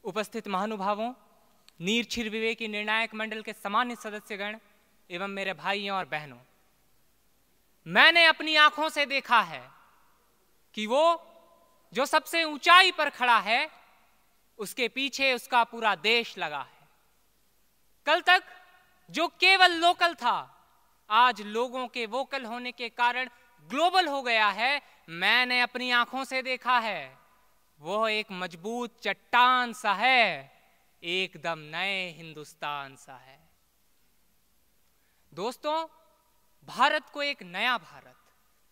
उपस्थित महानुभावों, नीरछिर विवेकी निर्णायक मंडल के सामान्य सदस्यगण एवं मेरे भाइयों और बहनों, मैंने अपनी आंखों से देखा है कि वो जो सबसे ऊंचाई पर खड़ा है उसके पीछे उसका पूरा देश लगा है। कल तक जो केवल लोकल था, आज लोगों के वोकल होने के कारण ग्लोबल हो गया है। मैंने अपनी आंखों से देखा है, वो एक मजबूत चट्टान सा है, एकदम नए हिंदुस्तान सा है। दोस्तों, भारत को एक नया भारत,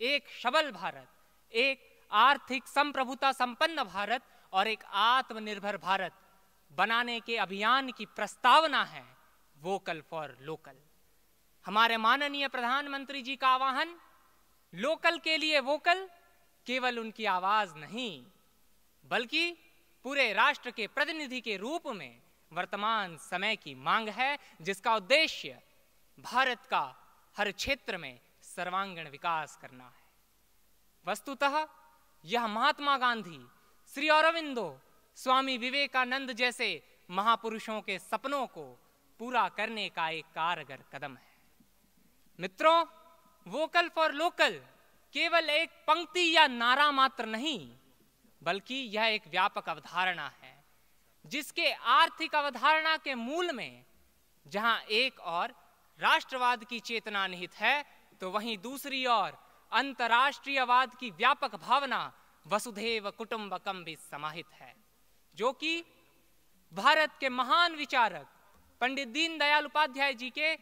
एक सबल भारत, एक आर्थिक संप्रभुता संपन्न भारत और एक आत्मनिर्भर भारत बनाने के अभियान की प्रस्तावना है वोकल फॉर लोकल। हमारे माननीय प्रधानमंत्री जी का आह्वान, लोकल के लिए वोकल, केवल उनकी आवाज नहीं बल्कि पूरे राष्ट्र के प्रतिनिधि के रूप में वर्तमान समय की मांग है, जिसका उद्देश्य भारत का हर क्षेत्र में सर्वांगीण विकास करना है। वस्तुतः यह महात्मा गांधी, श्री अरविंदो, स्वामी विवेकानंद जैसे महापुरुषों के सपनों को पूरा करने का एक कारगर कदम है। मित्रों, वोकल फॉर लोकल केवल एक पंक्ति या नारा मात्र नहीं, बल्कि यह एक व्यापक अवधारणा है, जिसके आर्थिक अवधारणा के मूल में जहां एक और राष्ट्रवाद की चेतना निहित है, तो वहीं दूसरी ओर अंतर्राष्ट्रीयवाद की व्यापक भावना वसुधैव कुटुंबकम भी समाहित है, जो कि भारत के महान विचारक पंडित दीनदयाल उपाध्याय जी के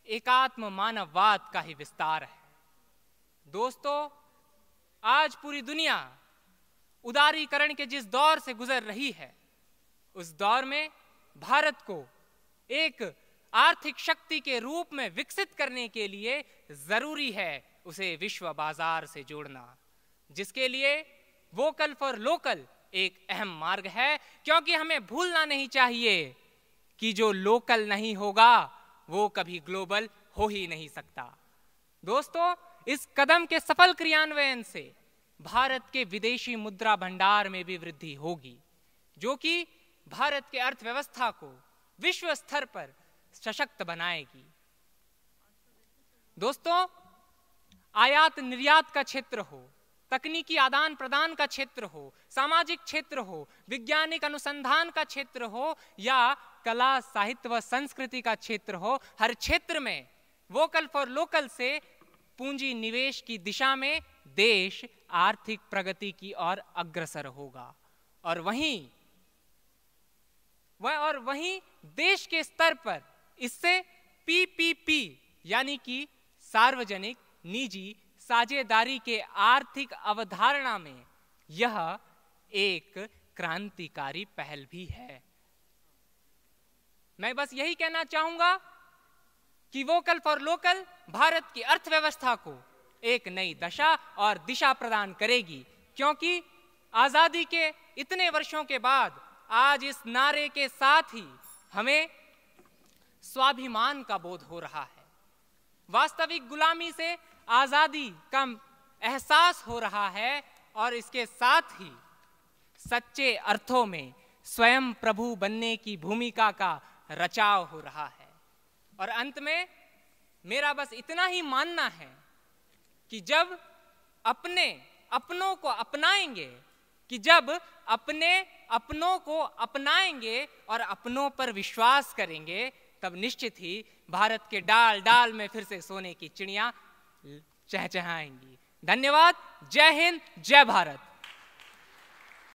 एकात्म मानववाद का ही विस्तार है। दोस्तों, आज पूरी दुनिया उदारीकरण के जिस दौर से गुजर रही है, उस दौर में भारत को एक आर्थिक शक्ति के रूप में विकसित करने के लिए जरूरी है उसे विश्व बाजार से जोड़ना, जिसके लिए वोकल फॉर लोकल एक अहम मार्ग है। क्योंकि हमें भूलना नहीं चाहिए कि जो लोकल नहीं होगा वो कभी ग्लोबल हो ही नहीं सकता। दोस्तों, इस कदम के सफल क्रियान्वयन से भारत के विदेशी मुद्रा भंडार में भी वृद्धि होगी, जो कि भारत के अर्थव्यवस्था को विश्व स्तर पर सशक्त बनाएगी। दोस्तों, आयात निर्यात का क्षेत्र हो, तकनीकी आदान प्रदान का क्षेत्र हो, सामाजिक क्षेत्र हो, वैज्ञानिक अनुसंधान का क्षेत्र हो या कला साहित्य व संस्कृति का क्षेत्र हो, हर क्षेत्र में वोकल फॉर लोकल से पूंजी निवेश की दिशा में देश आर्थिक प्रगति की ओर अग्रसर होगा। और वहीं देश के स्तर पर इससे पीपीपी यानी कि सार्वजनिक निजी साझेदारी के आर्थिक अवधारणा में यह एक क्रांतिकारी पहल भी है। मैं बस यही कहना चाहूंगा कि वोकल फॉर लोकल भारत की अर्थव्यवस्था को एक नई दशा और दिशा प्रदान करेगी, क्योंकि आजादी के इतने वर्षों के बाद आज इस नारे के साथ ही हमें स्वाभिमान का बोध हो रहा है, वास्तविक गुलामी से आजादी का एहसास हो रहा है और इसके साथ ही सच्चे अर्थों में स्वयं प्रभु बनने की भूमिका का रचाव हो रहा है। और अंत में मेरा बस इतना ही मानना है कि जब अपनों को अपनाएंगे और अपनों पर विश्वास करेंगे, तब निश्चित ही भारत के डाल डाल में फिर से सोने की चिड़िया चहचहाएंगी। धन्यवाद। जय हिंद, जय भारत।